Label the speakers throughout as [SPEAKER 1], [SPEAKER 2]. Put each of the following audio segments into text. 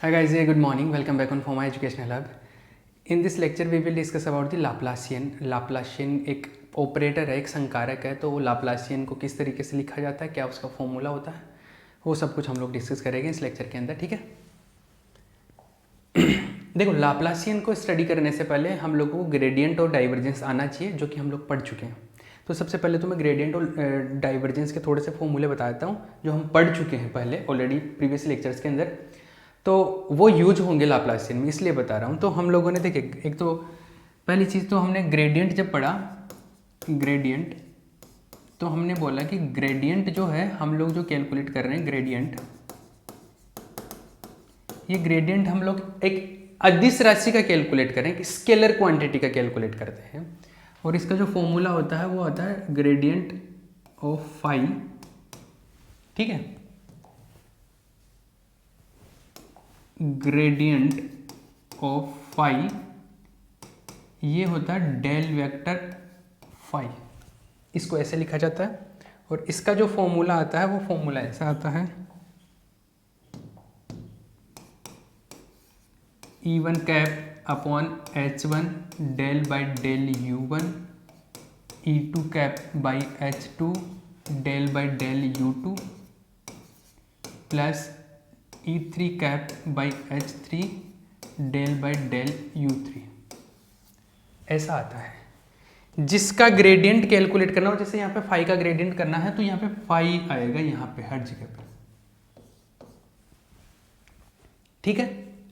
[SPEAKER 1] Hi guys, good morning. Welcome back on Forma Educational Hub. In this lecture we will discuss about the Laplacian. Laplacian एक operator है, एक संकारक है, तो वो Laplacian को किस तरीके से लिखा जाता है, क्या उसका फॉर्मूला होता है, वो सब कुछ हम लोग डिस्कस करेंगे इस लेक्चर के अंदर, ठीक है। देखो, लाप्लासियन को स्टडी करने से पहले हम लोग को ग्रेडियंट और डाइवर्जेंस आना चाहिए, जो कि हम लोग पढ़ चुके हैं। तो सबसे पहले तो मैं ग्रेडियंट और डाइवर्जेंस के थोड़े से फॉर्मूले बता देता हूँ जो हम पढ़ चुके हैं पहले ऑलरेडी प्रीवियस लेक्चर्स के अंदर, तो वो यूज होंगे लाप्लासियन में, इसलिए बता रहा हूँ। तो हम लोगों ने देखिए, एक तो पहली चीज़ तो हमने ग्रेडियंट जब पढ़ा, ग्रेडियंट, तो हमने बोला कि ग्रेडियंट जो है हम लोग जो कैलकुलेट कर रहे हैं ग्रेडियंट, ये ग्रेडियंट हम लोग एक अदिश राशि का कैलकुलेट करें, कि स्केलर क्वांटिटी का कैलकुलेट करते हैं, और इसका जो फॉर्मूला होता है वो होता है ग्रेडियंट ऑफ फाई, ठीक है। ग्रेडियंट ऑफ फाई ये होता है डेल वेक्टर फाई, इसको ऐसे लिखा जाता है। और इसका जो फॉर्मूला आता है वो फॉर्मूला ऐसा आता है, E1 cap upon H1 del by del U1, E2 cap by H2 del by del U2 plus E3 cap by H3 del by del U3, ऐसा आता है। जिसका ग्रेडियंट कैलकुलेट करना हो, जैसे यहाँ पे फाई का ग्रेडियंट करना है तो यहाँ पे फाई आएगा, यहाँ पे हर जगह पे, ठीक है।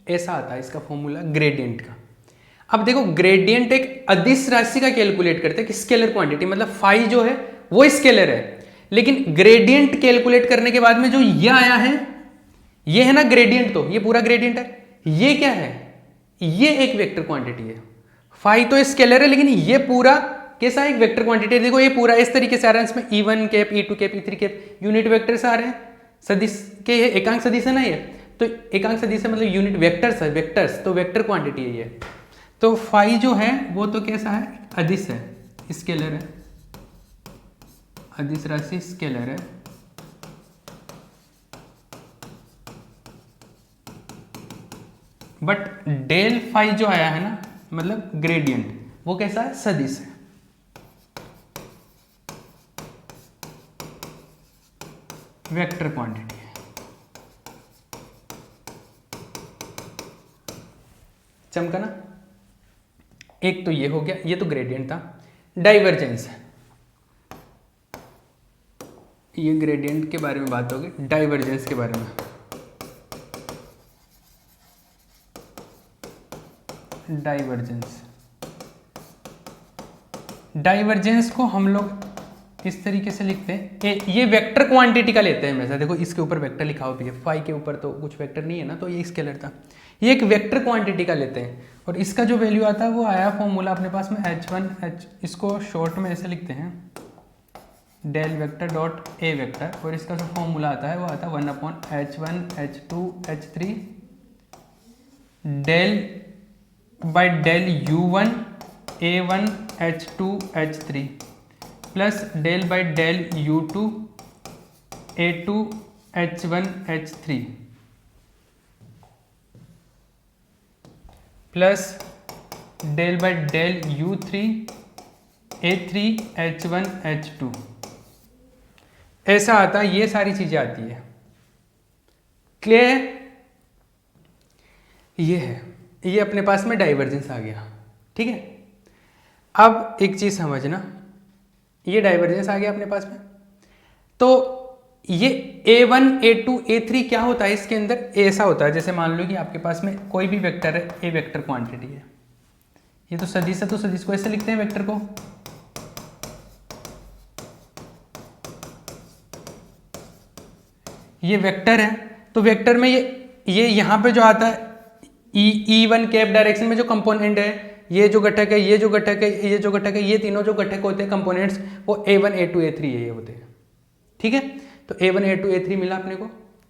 [SPEAKER 1] ऐसा आता है इसका फॉर्मूला ग्रेडियंट का। अब देखो, ग्रेडियंट एक अदिश राशि का कैलकुलेट करते हैं कि स्केलर क्वांटिटी, मतलब फाई जो है वो स्केलर है, लेकिन ग्रेडियंट कैलकुलेट करने के बाद में जो ये आया है, ये है ना ग्रेडियंट, तो ये पूरा ग्रेडियंट है। ये क्या है? ये एक वेक्टर क्वांटिटी है। फाई तो स्केलर है, लेकिन ये पूरा कैसा एक वेक्टर क्वांटिटी है। देखो, ये पूरा इस तरीके से आ रहा है, इसमें E1 cap, E2 cap, E3 cap unit vector से आ रहे हैं, सदिश के, ये एकांक सदिश है ना, ये तो एकांक सदिश है, मतलब यूनिट वेक्टर्स है, वेक्टर्स तो वेक्टर क्वांटिटी है ये। तो फाई जो है वो तो कैसा है, अदिश है, स्केलर है, अदिश राशि स्केलर है। बट डेल फाई जो आया है ना, मतलब ग्रेडियंट, वो कैसा है, सदिश है। वेक्टर क्वांटिटी है। चमका ना। एक तो ये हो गया, ये तो ग्रेडियंट था। डाइवर्जेंस है, ये ग्रेडियंट के बारे में बात होगी, डाइवर्जेंस के बारे में। डाइवर्जेंस, डाइवर्जेंस को हम लोग इस तरीके से लिखते हैं, ये वेक्टर क्वांटिटी का लेते हैं हमेशा। देखो, इसके ऊपर वेक्टर लिखा हुआ भी है, फाई के ऊपर तो कुछ वेक्टर नहीं है ना, तो ये स्केलर था। ये एक वेक्टर क्वांटिटी का लेते हैं, और इसका जो वैल्यू आता है वो आया फॉर्मूला अपने पास में H1, इसको शॉर्ट में ऐसे लिखते हैं, del vector dot A vector, और इसका जो फॉर्मूला आता है वो आता है 1 upon H1 H2 H3 del by del U1 A1 H2 H3 plus del by del U2 A2 H1 H3 plus del by del U3 A3 H1 H2, ऐसा आता है। ये सारी चीजें आती है, क्लियर? ये है, ये अपने पास में डाइवर्जेंस आ गया, ठीक है। अब एक चीज समझना, ये डाइवर्जेंस आ गया अपने पास में, तो ये A1 A2 A3 क्या होता है इसके अंदर, ऐसा होता है जैसे मान लो कि आपके पास में कोई भी वेक्टर है, ए वेक्टर क्वांटिटी है, ये तो सदिश है, तो सदिश को ऐसे लिखते हैं वेक्टर को, ये वेक्टर है, तो वेक्टर में ये यहाँ पे जो आता है E1 कैप डायरेक्शन में जो कंपोनेंट है, ये जो घटक है, ये जो घटक है, ये जो घटक है, ये तीनों जो घटक होते हैं कंपोनेंट्स, वो A1 A2 A3 ये होते हैं, ठीक है। तो A1 A2 A3 मिला अपने को,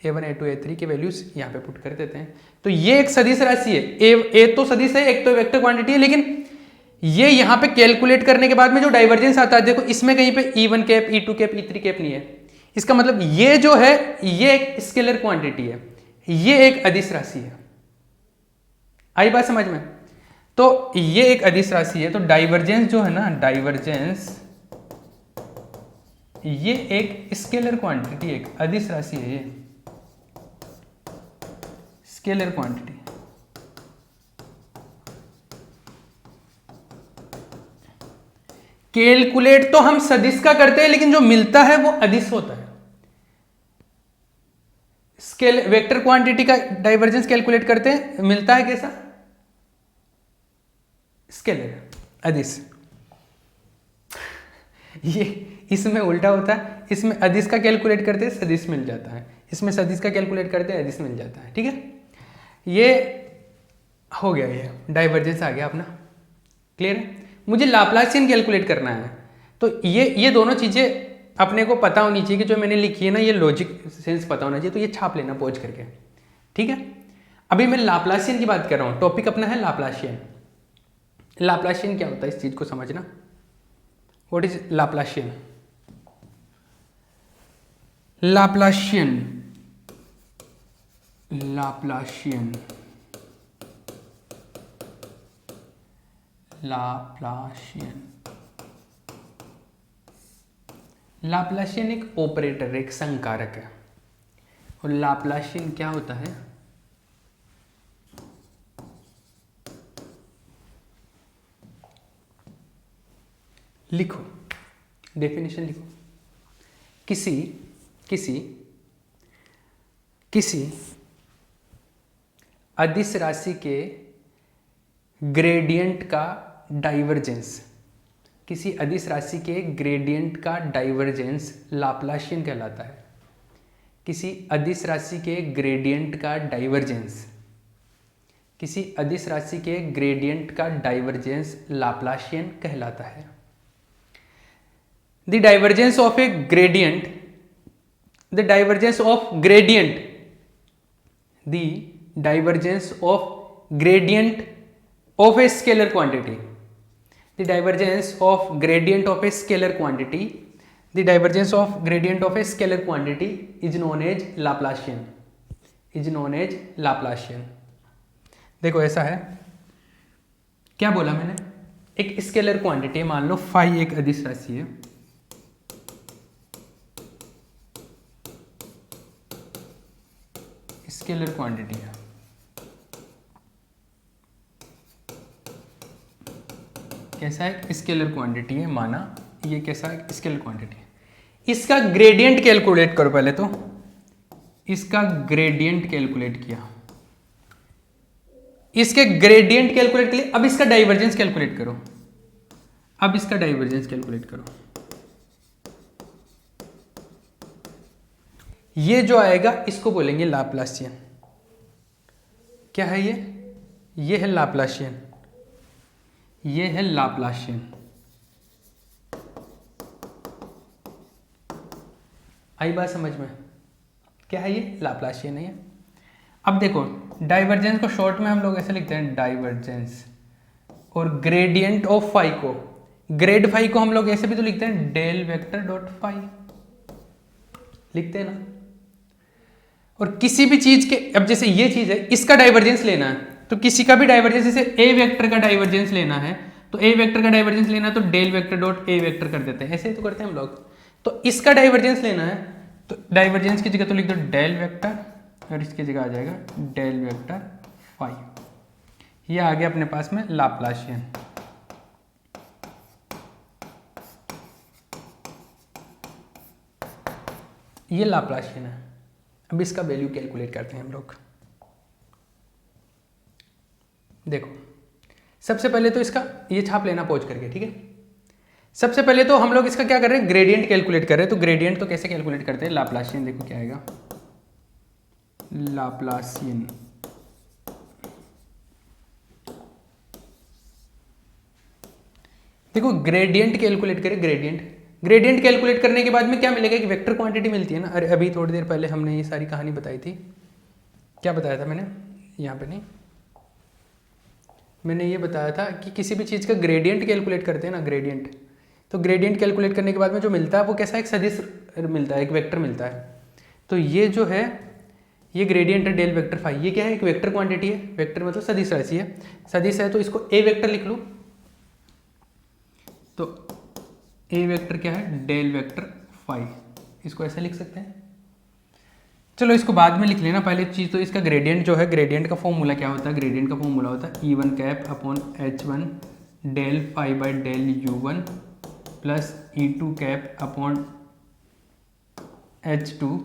[SPEAKER 1] A1 A2 A3 के वैल्यूज यहाँ पे पुट कर देते हैं। तो ये एक सदिश राशि है, ए तो सदिश है, एक तो वेक्टर क्वांटिटी है, लेकिन ये यहाँ पे कैलकुलेट करने के बाद में जो डाइवर्जेंस आता है, देखो इसमें कहीं पे E1 cap, E2 cap, E3 cap नहीं है, इसका मतलब ये जो है ये एक स्केलर क्वांटिटी है, ये एक अदिश राशि है। आई बात समझ में? तो ये एक अदिश राशि है, तो डाइवर्जेंस जो है ना, डाइवर्जेंस ये एक स्केलर क्वांटिटी, एक अदिश राशि है, ये स्केलर क्वांटिटी। कैलकुलेट तो हम सदिश का करते हैं, लेकिन जो मिलता है वो अदिश होता है। स्केल वेक्टर क्वांटिटी का डाइवर्जेंस कैलकुलेट करते हैं, मिलता है कैसा? स्केलर, अदिश। ये इसमें उल्टा होता है, इसमें अदिश का कैलकुलेट करते हैं सदिश मिल जाता है, इसमें सदिश का कैलकुलेट करते हैं अदिश मिल जाता है। ठीक है, ये हो गया, ये डाइवर्जेंस आ गया अपना। क्लियर है? मुझे लाप्लासियन कैलकुलेट करना है, तो ये दोनों चीज़ें अपने को पता होनी चाहिए कि जो मैंने लिखी है ना, ये लॉजिक सेंस पता होना चाहिए, तो ये छाप लेना पहुंच करके। ठीक है, अभी मैं लाप्लासियन की बात कर रहा हूँ, टॉपिक अपना है लाप्लासियन। लाप्लासियन क्या होता है, इस चीज़ को समझना। What is Laplacian? Laplacian, Laplacian, Laplacian, Laplacian एक ऑपरेटर, एक संकारक है। और लाप्लासियन क्या होता है? लिखो, डेफिनेशन लिखो। किसी अदिश राशि के ग्रेडियंट का डाइवर्जेंस, किसी अदिश राशि के ग्रेडियंट का डाइवर्जेंस लाप्लासियन कहलाता है। किसी अदिश राशि के ग्रेडियंट का डाइवर्जेंस, किसी अदिश राशि के ग्रेडियंट का डाइवर्जेंस लाप्लासियन कहलाता है। The divergence of A gradient, the divergence of gradient, the divergence of gradient of a scalar quantity, the divergence of gradient of a scalar quantity, the divergence of gradient of a scalar quantity is known as Laplacian, is known as Laplacian। देखो ऐसा है, क्या बोला मैंने? एक scalar quantity है, मान lo fi एक अदिश राशि है, स्केलर क्वांटिटी है। कैसा है? स्केलर क्वांटिटी है, माना ये कैसा है? स्केलर क्वांटिटी है। इसका ग्रेडियंट कैलकुलेट करो पहले, तो इसका ग्रेडियंट कैलकुलेट किया, इसके ग्रेडियंट कैलकुलेट के लिए अब इसका डाइवर्जेंस कैलकुलेट करो, अब इसका डाइवर्जेंस कैलकुलेट करो। ये जो आएगा इसको बोलेंगे लाप्लासियन। क्या है ये है लाप्लासियन, ये है लाप्लासियन। आई बात समझ में? क्या है ये? लाप्लासियन है ये। अब देखो, डाइवर्जेंस को शॉर्ट में हम लोग ऐसे लिखते हैं, डाइवर्जेंस, और ग्रेडियंट ऑफ फाई को, ग्रेड फाई को हम लोग ऐसे भी तो लिखते हैं, डेल वेक्टर डॉट फाई लिखते हैं ना। और किसी भी चीज के, अब जैसे ये चीज है, इसका डाइवर्जेंस लेना है, तो किसी का भी डाइवर्जेंस, जैसे ए वेक्टर का डाइवर्जेंस लेना है, तो ए वेक्टर का डाइवर्जेंस लेना है तो del vector dot A vector कर देते हैं, ऐसे ही तो करते हैं हम लोग। तो इसका डाइवर्जेंस लेना है तो डाइवर्जेंस की जगह तो लिख दो डेल वेक्टर, और इसकी जगह आ जाएगा डेल वेक्टर फाई। ये आ गया अपने पास में लाप्लासियन। ये लाप्लासियन है। अब इसका वैल्यू कैलकुलेट करते हैं हम लोग। देखो, सबसे पहले तो इसका ये छाप लेना पहुंच करके, ठीक है। सबसे पहले तो हम लोग इसका क्या कर रहे हैं, ग्रेडियंट कैलकुलेट कर रहे हैं। तो ग्रेडियंट तो कैसे कैलकुलेट करते हैं, लाप्लासियन। देखो क्या आएगा, लाप्लासियन। देखो ग्रेडियंट कैलकुलेट करें, ग्रेडियंट कैलकुलेट करने के बाद में क्या मिलेगा, एक वेक्टर क्वांटिटी मिलती है ना। अरे अभी थोड़ी देर पहले हमने ये सारी कहानी बताई थी। क्या बताया था मैंने, यहाँ पे नहीं, मैंने ये बताया था कि किसी भी चीज़ का ग्रेडियंट कैलकुलेट करते हैं ना, ग्रेडियंट। तो ग्रेडियंट कैलकुलेट करने के बाद में जो मिलता है वो कैसा, एक सदिश मिलता है, एक वेक्टर मिलता है। तो ये जो है ये ग्रेडियंट है डेल वेक्टर फाई। ये क्या है? एक वेक्टर क्वांटिटी है, वेक्टर मतलब सदिश राशि है, सदिश है तो इसको ए वेक्टर लिख लूँ। तो ए वेक्टर क्या है? डेल वेक्टर फाई, इसको ऐसे लिख सकते हैं। चलो इसको बाद में लिख लेना, पहले चीज़ तो इसका ग्रेडियंट जो है, ग्रेडियंट का फॉर्मूला क्या होता है? ग्रेडियंट का फॉर्मूला होता है E1 cap upon H1 del phi by del U1 plus E2 cap upon H2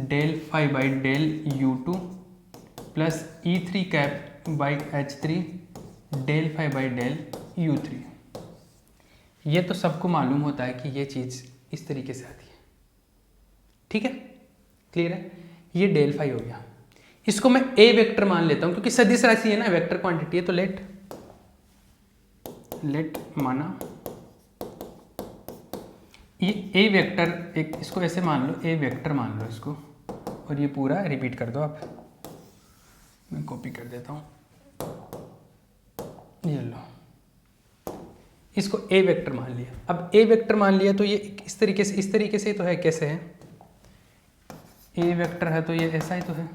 [SPEAKER 1] del phi by del U2 plus E3 cap by H3 del phi by del U3। ये तो सबको मालूम होता है कि ये चीज़ इस तरीके से आती है, ठीक है, क्लियर है। ये डेल फाई हो गया, इसको मैं ए वेक्टर मान लेता हूं क्योंकि सदिश राशि है ना, वेक्टर क्वांटिटी है, तो लेट माना ये ए वेक्टर, एक इसको ऐसे मान लो, ए वेक्टर मान लो इसको, और ये पूरा रिपीट कर दो आप। मैं कॉपी कर देता हूं, ये लो, इसको ए वेक्टर मान लिया। अब ए वेक्टर मान लिया तो ये इस तरीके से तो है, कैसे है? ए वेक्टर है तो ये ऐसा ही तो है।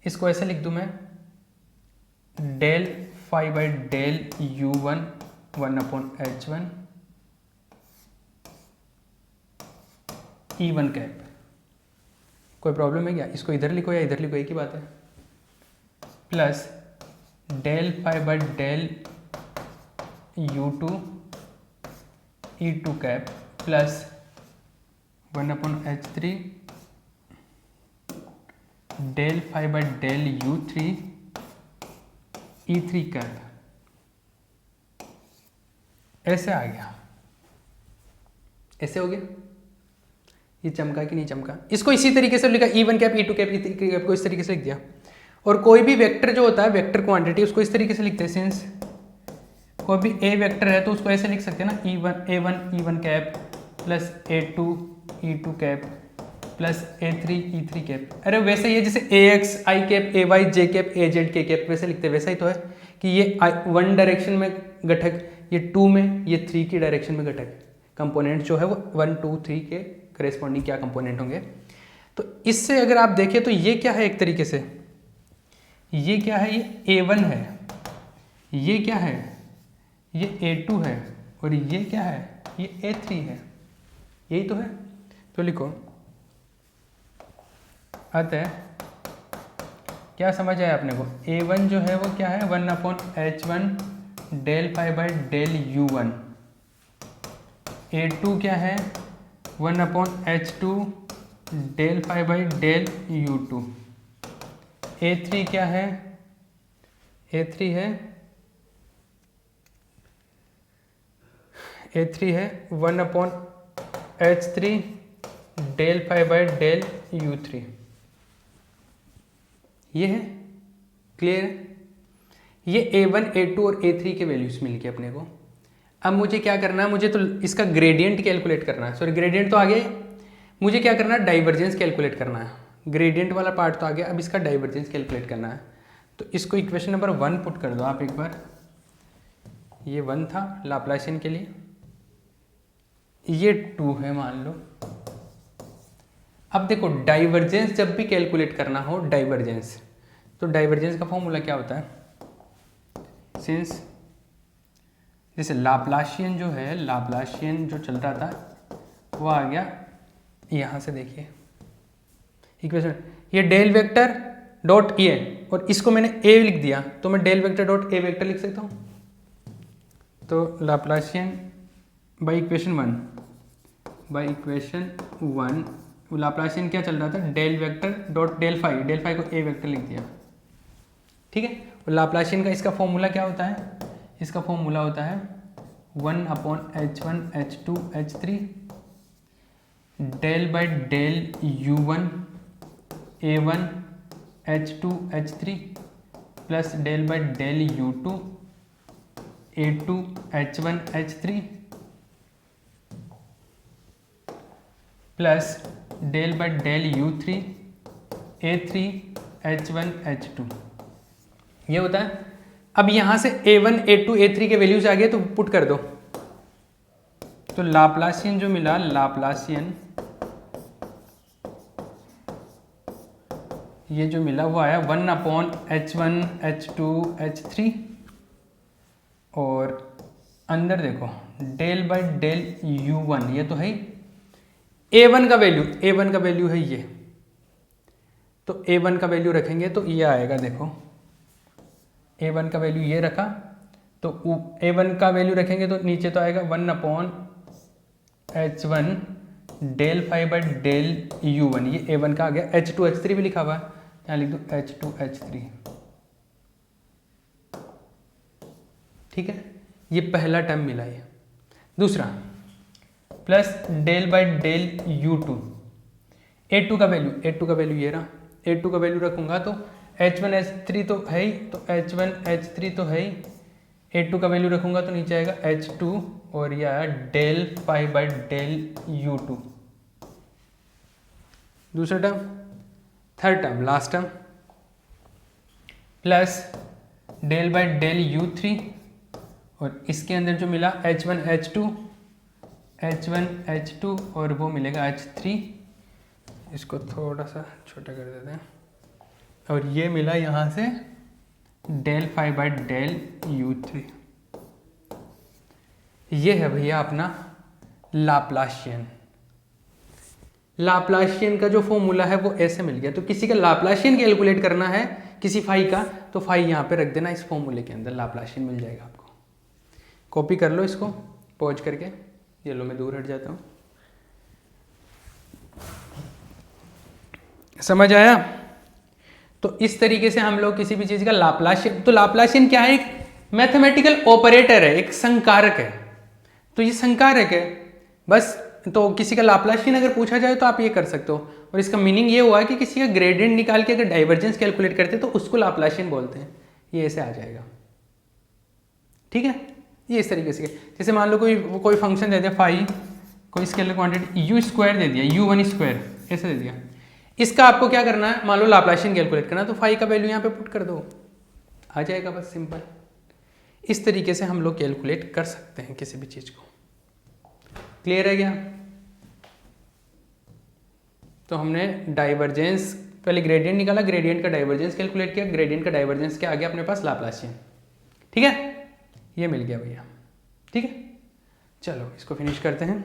[SPEAKER 1] इसको ऐसे लिख दूं मैं, del phi by del U1 1 upon H1 E1 cap. कोई प्रॉब्लम है क्या? इसको इधर लिखो या इधर लिखो, एक ही बात है। Plus del phi by del U2 E2 cap plus 1 upon H3 del phi by del U3 E3 cap. ऐसे आ गया, ऐसे हो गया। ये चमका कि नहीं चमका? इसको इसी तरीके से लिखा, E1 cap E2 cap E3 cap को इस तरीके से लिख दिया। और कोई भी वेक्टर जो होता है, वेक्टर क्वांटिटी, उसको इस तरीके से लिखते हैं। सिंस कोई भी ए वेक्टर है तो उसको ऐसे लिख सकते हैं ना, A1 cap plus A2 E2 cap plus A3 E3 cap. अरे वैसे ही है जैसे AX I cap AY J cap AZ K cap, वैसे लिखते हैं। वैसा ही तो है कि ये 1 डायरेक्शन में घटक, ये 2 में, ये 3 की डायरेक्शन में घटक। कंपोनेंट जो है वो 1 2 3 के करेस्पॉन्डिंग क्या कंपोनेंट होंगे। तो इससे अगर आप देखें तो ये क्या है, एक तरीके से ये क्या है? ये A1 है, ये क्या है? ये A2 है, और ये क्या है? ये A3 है। यही तो है। तो लिखो, अतः क्या समझ आया अपने को? A1 जो है वो क्या है? 1 upon H1 del phi by del U1। A2 क्या है? 1 upon H2 del phi by del U2। A3 क्या है? A3 है 1 upon H3 del phi by del U3। ये है, क्लियर है। ये A1 A2 और A3 के वैल्यूज मिल गए अपने को। अब मुझे क्या करना है? मुझे तो इसका ग्रेडियंट कैलकुलेट करना है। सॉरी, ग्रेडियंट तो आ गया, मुझे क्या करना है? डाइवर्जेंस कैलकुलेट करना है। ग्रेडियंट वाला पार्ट तो आ गया, अब इसका डाइवर्जेंस कैलकुलेट करना है। तो इसको इक्वेशन नंबर 1 पुट कर दो आप एक बार। ये 1 था लाप्लासियन के लिए, ये 2 है मान लो। अब देखो, डाइवर्जेंस जब भी कैलकुलेट करना हो, डाइवर्जेंस, तो डाइवर्जेंस का फॉर्मूला क्या होता है? सिंस जैसे लाप्लासियन जो है, लाप्लासियन जो चल रहा था वो आ गया यहाँ से, देखिए इक्वेशन, ये डेल वेक्टर डॉट ए, और इसको मैंने ए लिख दिया तो मैं del vector dot A vector लिख सकता हूँ। तो लाप्लासियन बाई इक्वेशन 1 लाप्लासियन क्या चल रहा था? Del vector dot del phi को ए वेक्टर लिख दिया, ठीक है। और लाप्लासियन का इसका फॉर्मूला क्या होता है? इसका फॉर्मूला होता है 1 upon H1 H2 H3 del by del U1 A1 H2 H3 plus del by del U2 A2 H1 H3 plus del by del U3 A3 H1 H2, ये होता है। अब यहाँ से A1 A2 A3 के values आ गए तो put कर दो। तो लाप्लासियन जो मिला, लाप्लासियन ये जो मिला वो आया 1/H1 H2 H3 और अंदर देखो डेल बाई डेल U1, ये तो है ही A1 का वैल्यू है ये, तो A1 का वैल्यू रखेंगे तो ये आएगा, देखो A1 का वैल्यू ये रखा तो A1 का वैल्यू रखेंगे तो नीचे तो आएगा 1/H1 del five by del U1, ये A1 का आ गया। H2 H3 भी लिखा हुआ है, यहाँ लिख दो H2 H3, ठीक है। ये पहला टर्म मिला ये। दूसरा plus del by del U2, A2 का वैल्यू ये रहा, A2 का वैल्यू रखूंगा तो H1 H3 तो है ही, तो H1 H3 तो है ही, A2 का वैल्यू रखूंगा तो नीचे आएगा H2 और ये आया del five by del U2। दूसरा term, third term, last term plus del by del U3 और इसके अंदर जो मिला H1 H2 और वो मिलेगा H3, इसको थोड़ा सा छोटा कर देते हैं, और ये मिला यहाँ से del five by del U3। ये है भैया अपना लाप्लाशियन का जो फॉर्मूला है वो ऐसे मिल गया। तो किसी का लाप्लाशियन कैलकुलेट करना है किसी फाई का, तो फाई यहाँ पे रख देना, इस फॉर्मूले के अंदर लाप्लाशियन मिल जाएगा आपको। कॉपी कर लो इसको पॉज करके, ये लो मैं दूर हट जाता हूँ। समझ आया? तो इस तरीके से हम लोग किसी भी चीज़ का लाप्लाशियन, तो लाप्लाशियन क्या है? एक मैथमेटिकल ऑपरेटर है, एक संकारक है। तो ये संकारक है बस। तो किसी का लाप्लाशियन अगर पूछा जाए तो आप ये कर सकते हो, और इसका मीनिंग ये हुआ कि किसी का ग्रेडियंट निकाल के अगर डाइवर्जेंस कैलकुलेट करते तो उसको लाप्लाशियन बोलते हैं। ये ऐसे आ जाएगा, ठीक है। ये इस तरीके से, जैसे मान लो कोई फंक्शन दे दिया फाई, कोई स्केलर क्वांटिटी U² दे दिया, U1² ऐसे दे दिया। इसका आपको क्या करना है, मान लो लाप्लाशियन कैलकुलेट करना, तो फाई का वैल्यू यहाँ पे पुट कर दो, आ जाएगा बस, सिंपल। इस तरीके से हम लोग कैलकुलेट कर सकते हैं किसी भी चीज़ को। क्लियर है क्या? तो हमने डाइवर्जेंस, पहले ग्रेडियंट निकाला, ग्रेडियंट का डाइवर्जेंस कैलकुलेट किया, ग्रेडियंट का डाइवर्जेंस क्या आ गया अपने पास? लाप्लाशियन, ठीक है। ये मिल गया भैया, ठीक है। चलो इसको फिनिश करते हैं।